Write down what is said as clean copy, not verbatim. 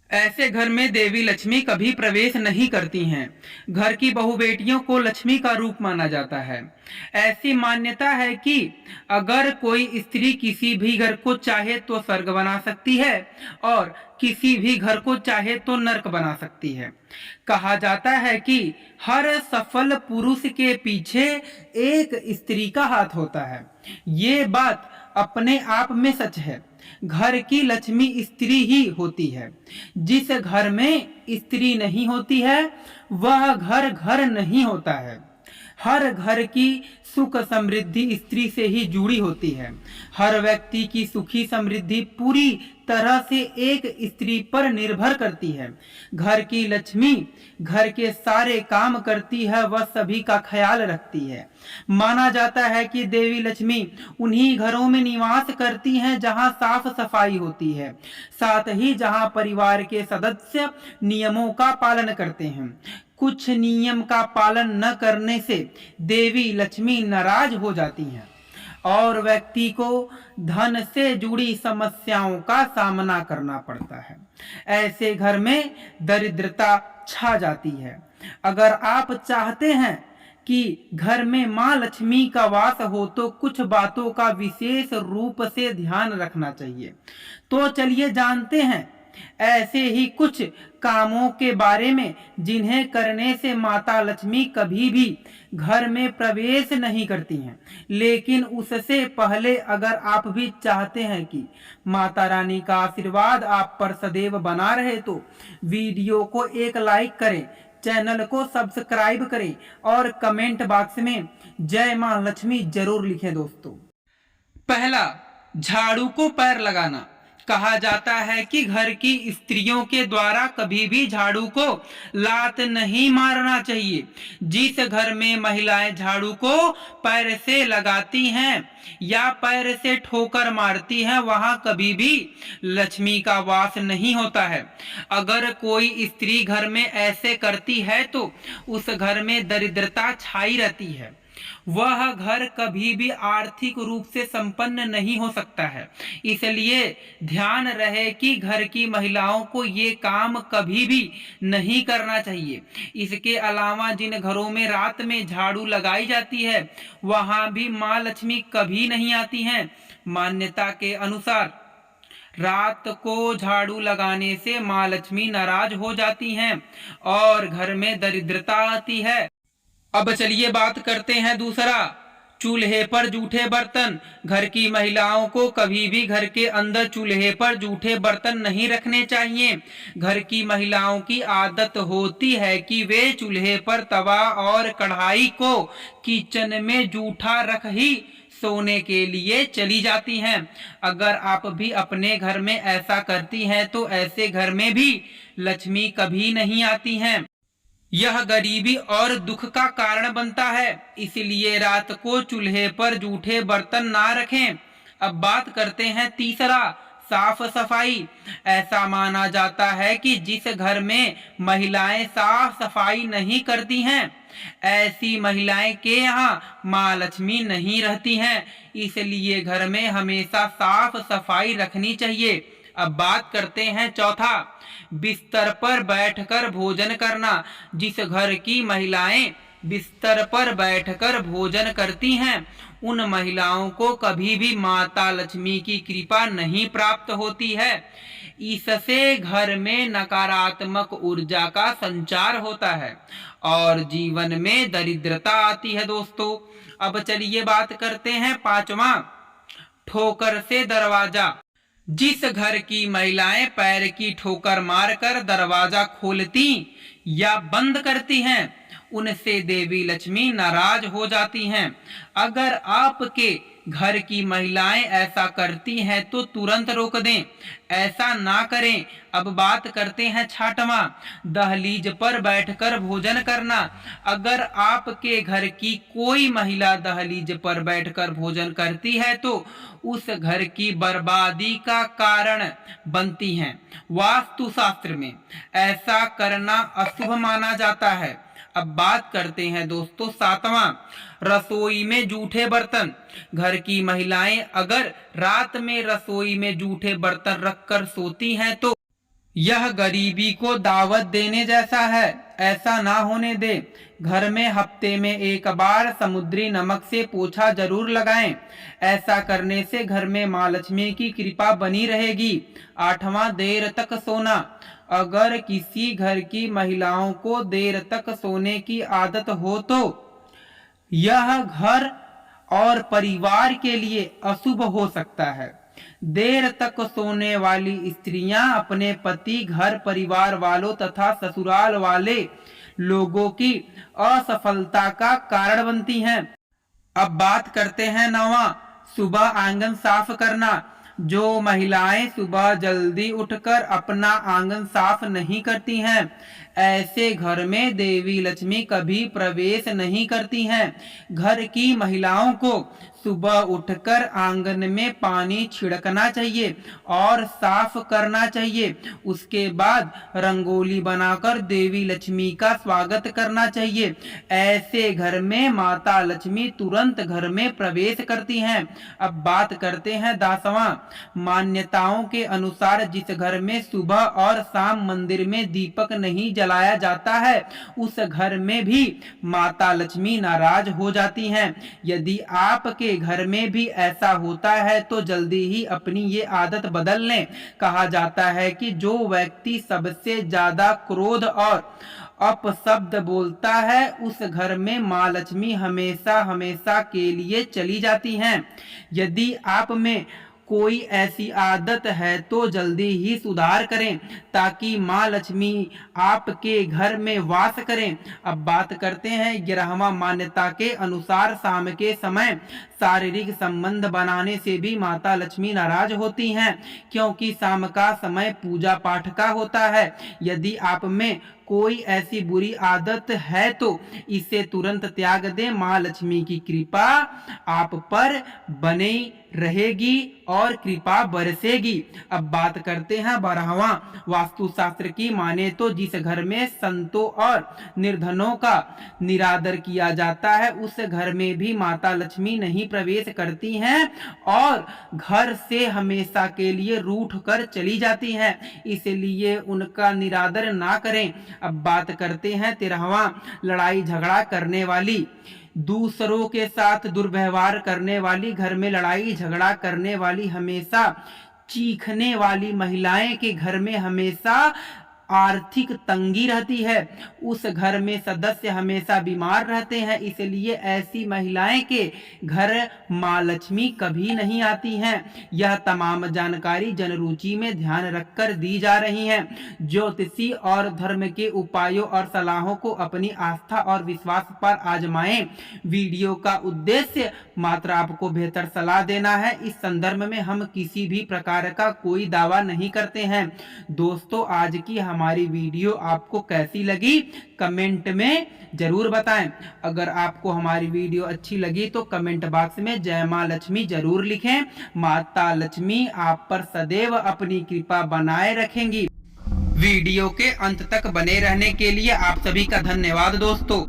ऐसे घर में देवी लक्ष्मी कभी प्रवेश नहीं करती हैं। घर की बहु बेटियों को लक्ष्मी का रूप माना जाता है। ऐसी मान्यता है कि अगर कोई स्त्री किसी भी घर को चाहे तो स्वर्ग बना सकती है और किसी भी घर को चाहे तो नरक बना सकती है। कहा जाता है कि हर सफल पुरुष के पीछे एक स्त्री का हाथ होता है। ये बात अपने आप में सच है। घर की लक्ष्मी स्त्री ही होती है। जिस घर में स्त्री नहीं होती है वह घर घर नहीं होता है। हर घर की सुख समृद्धि स्त्री से ही जुड़ी होती है। हर व्यक्ति की सुखी समृद्धि पूरी तरह से एक स्त्री पर निर्भर करती है। घर की लक्ष्मी घर के सारे काम करती है, वह सभी का ख्याल रखती है। माना जाता है कि देवी लक्ष्मी उन्हीं घरों में निवास करती हैं जहां साफ सफाई होती है, साथ ही जहां परिवार के सदस्य नियमों का पालन करते हैं। कुछ नियम का पालन न करने से देवी लक्ष्मी नाराज हो जाती हैं और व्यक्ति को धन से जुड़ी समस्याओं का सामना करना पड़ता है। ऐसे घर में दरिद्रता छा जाती है। अगर आप चाहते हैं कि घर में मां लक्ष्मी का वास हो तो कुछ बातों का विशेष रूप से ध्यान रखना चाहिए। तो चलिए जानते हैं ऐसे ही कुछ कामों के बारे में जिन्हें करने से माता लक्ष्मी कभी भी घर में प्रवेश नहीं करती हैं। लेकिन उससे पहले अगर आप भी चाहते हैं कि माता रानी का आशीर्वाद आप पर सदैव बना रहे तो वीडियो को एक लाइक करें, चैनल को सब्सक्राइब करें और कमेंट बॉक्स में जय मां लक्ष्मी जरूर लिखें दोस्तों। पहला, झाड़ू को पैर लगाना। कहा जाता है कि घर की स्त्रियों के द्वारा कभी भी झाड़ू को लात नहीं मारना चाहिए। जिस घर में महिलाएं झाड़ू को पैर से लगाती हैं या पैर से ठोकर मारती हैं वहां कभी भी लक्ष्मी का वास नहीं होता है। अगर कोई स्त्री घर में ऐसे करती है तो उस घर में दरिद्रता छाई रहती है। वह घर कभी भी आर्थिक रूप से संपन्न नहीं हो सकता है। इसलिए ध्यान रहे कि घर की महिलाओं को ये काम कभी भी नहीं करना चाहिए। इसके अलावा जिन घरों में रात में झाड़ू लगाई जाती है वहां भी मां लक्ष्मी कभी नहीं आती हैं। मान्यता के अनुसार रात को झाड़ू लगाने से मां लक्ष्मी नाराज हो जाती हैं और घर में दरिद्रता आती है। अब चलिए बात करते हैं दूसरा, चूल्हे पर जूठे बर्तन। घर की महिलाओं को कभी भी घर के अंदर चूल्हे पर जूठे बर्तन नहीं रखने चाहिए। घर की महिलाओं की आदत होती है कि वे चूल्हे पर तवा और कढ़ाई को किचन में जूठा रख ही सोने के लिए चली जाती हैं। अगर आप भी अपने घर में ऐसा करती हैं तो ऐसे घर में भी लक्ष्मी कभी नहीं आती हैं। यह गरीबी और दुख का कारण बनता है, इसलिए रात को चूल्हे पर जूठे बर्तन ना रखें। अब बात करते हैं तीसरा, साफ सफाई। ऐसा माना जाता है कि जिस घर में महिलाएं साफ सफाई नहीं करती हैं ऐसी महिलाएं के यहाँ माँ लक्ष्मी नहीं रहती हैं। इसलिए घर में हमेशा साफ सफाई रखनी चाहिए। अब बात करते हैं चौथा, बिस्तर पर बैठकर भोजन करना। जिस घर की महिलाएं बिस्तर पर बैठकर भोजन करती हैं उन महिलाओं को कभी भी माता लक्ष्मी की कृपा नहीं प्राप्त होती है। इससे घर में नकारात्मक ऊर्जा का संचार होता है और जीवन में दरिद्रता आती है दोस्तों। अब चलिए बात करते हैं पांचवा, ठोकर से दरवाजा। जिस घर की महिलाएं पैर की ठोकर मारकर दरवाजा खोलती या बंद करती हैं उनसे देवी लक्ष्मी नाराज हो जाती हैं। अगर आपके घर की महिलाएं ऐसा करती हैं तो तुरंत रोक दें, ऐसा ना करें। अब बात करते हैं छठवां, दहलीज पर बैठकर भोजन करना। अगर आपके घर की कोई महिला दहलीज पर बैठकर भोजन करती है तो उस घर की बर्बादी का कारण बनती हैं। वास्तुशास्त्र में ऐसा करना अशुभ माना जाता है। अब बात करते हैं दोस्तों सातवां, रसोई में जूठे बर्तन। घर की महिलाएं अगर रात में रसोई में जूठे बर्तन रखकर सोती हैं तो यह गरीबी को दावत देने जैसा है, ऐसा ना होने दे। घर में हफ्ते में एक बार समुद्री नमक से पोछा जरूर लगाएं। ऐसा करने से घर में माँ लक्ष्मी की कृपा बनी रहेगी। 8वां, देर तक सोना। अगर किसी घर की महिलाओं को देर तक सोने की आदत हो तो यह घर और परिवार के लिए अशुभ हो सकता है। देर तक सोने वाली स्त्रियां अपने पति, घर परिवार वालों तथा ससुराल वाले लोगों की असफलता का कारण बनती हैं। अब बात करते हैं 9वां, सुबह आंगन साफ करना। जो महिलाएं सुबह जल्दी उठकर अपना आंगन साफ नहीं करती हैं, ऐसे घर में देवी लक्ष्मी कभी प्रवेश नहीं करती हैं। घर की महिलाओं को सुबह उठकर आंगन में पानी छिड़कना चाहिए और साफ करना चाहिए। उसके बाद रंगोली बनाकर देवी लक्ष्मी का स्वागत करना चाहिए। ऐसे घर में माता लक्ष्मी तुरंत घर में प्रवेश करती हैं। अब बात करते हैं 10वां, मान्यताओं के अनुसार जिस घर में सुबह और शाम मंदिर में दीपक नहीं जलाया जाता है, उस घर में भी माता लक्ष्मी नाराज हो जाती हैं। यदि आपके घर में भी ऐसा होता है तो जल्दी ही अपनी ये आदत बदल लें। कहा जाता है कि जो व्यक्ति सबसे ज्यादा क्रोध और अपशब्द बोलता है, उस घर में माँ लक्ष्मी हमेशा हमेशा के लिए चली जाती हैं। यदि आप में कोई ऐसी आदत है तो जल्दी ही सुधार करें ताकि माँ लक्ष्मी आपके घर में वास करें। अब बात करते हैं 11वां, मान्यता के अनुसार शाम के समय शारीरिक संबंध बनाने से भी माता लक्ष्मी नाराज होती हैं, क्योंकि शाम का समय पूजा पाठ का होता है। यदि आप में कोई ऐसी बुरी आदत है तो इसे तुरंत त्याग दें। माँ लक्ष्मी की कृपा आप पर बनी रहेगी और कृपा बरसेगी। अब बात करते हैं 12वां, वास्तुशास्त्र की माने तो जिस घर में संतों और निर्धनों का निरादर किया जाता है, उस घर में भी माता लक्ष्मी नहीं प्रवेश करती हैं और घर से हमेशा के लिए रूठ कर चली जाती हैं, इसलिए उनका निरादर ना करें। अब बात करते हैं 13वां, लड़ाई झगड़ा करने वाली। दूसरों के साथ दुर्व्यवहार करने वाली, घर में लड़ाई झगड़ा करने वाली, हमेशा चीखने वाली महिलाएं के घर में हमेशा आर्थिक तंगी रहती है। उस घर में सदस्य हमेशा बीमार रहते हैं, इसलिए ऐसी महिलाएं के घर माँ लक्ष्मी कभी नहीं आती हैं। यह तमाम जानकारी जनरुचि में ध्यान रखकर दी जा रही है। ज्योतिषी और धर्म के उपायों और सलाहों को अपनी आस्था और विश्वास पर आजमाएं। वीडियो का उद्देश्य मात्र आपको बेहतर सलाह देना है। इस संदर्भ में हम किसी भी प्रकार का कोई दावा नहीं करते हैं। दोस्तों, आज की हमारी वीडियो आपको कैसी लगी कमेंट में जरूर बताएं। अगर आपको हमारी वीडियो अच्छी लगी तो कमेंट बॉक्स में जय मां लक्ष्मी जरूर लिखें। माता लक्ष्मी आप पर सदैव अपनी कृपा बनाए रखेंगी। वीडियो के अंत तक बने रहने के लिए आप सभी का धन्यवाद दोस्तों।